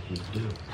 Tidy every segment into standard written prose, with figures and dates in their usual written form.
You do.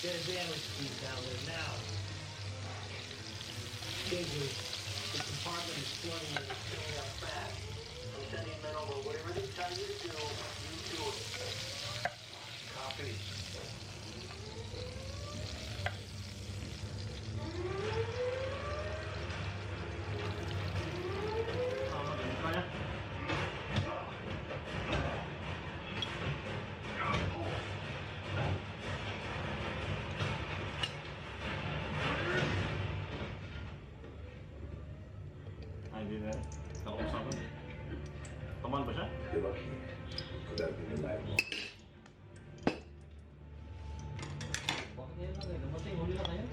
Get a damage piece down there now. The compartment is flooding and it's filling up fast. I'm sending men over. Whatever they tell you to do, you do it. Copy. Hindi na. Nakakusapan. Tamal ba siya? You're lucky. Could have been alive. Bakit yan lang eh? Namatay, huli na kayo?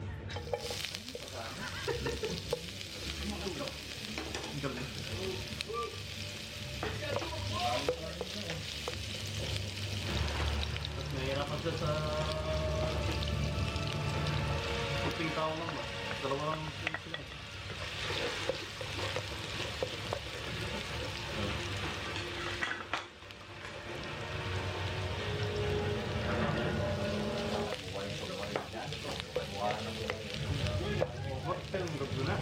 Tapos nahihirapan siya sa puting tao lang ba? Dalawa lang sila. Hotel guna.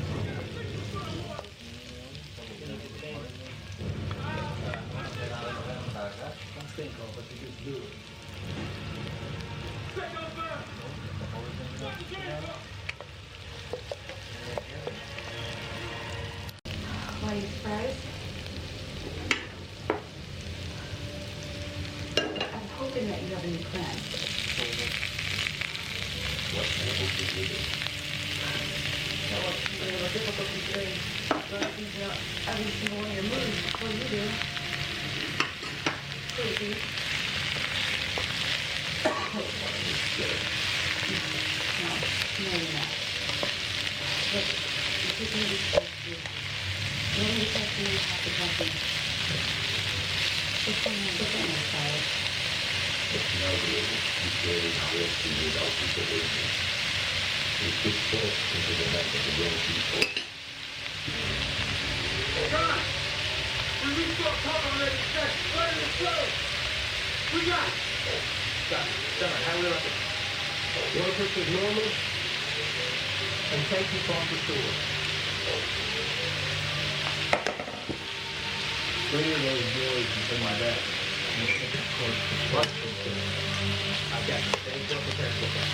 Why you surprised? I'm hoping that you have a new plan. What kind of hope did you do? Difficulty today. Every single one of your moves before you do. Crazy. No, you're not. Look, you keep me respect you. The only person you have to help me. Just someone to get my side. It's no good. You carried working without supervision. You put force into the hands of the wrong people. John! When we start talking on that check, let it go! We got it! John, how are we looking? Workers is normal. And take you off the tour. Three of those boys into my back. What? I've got you. Stay still prepared to look at.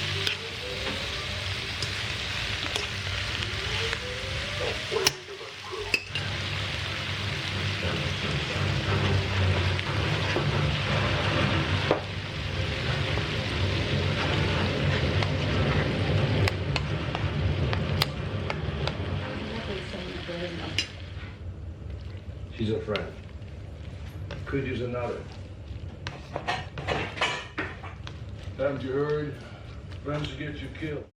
She's a friend. Could use another. Haven't you heard? Friends will get you killed.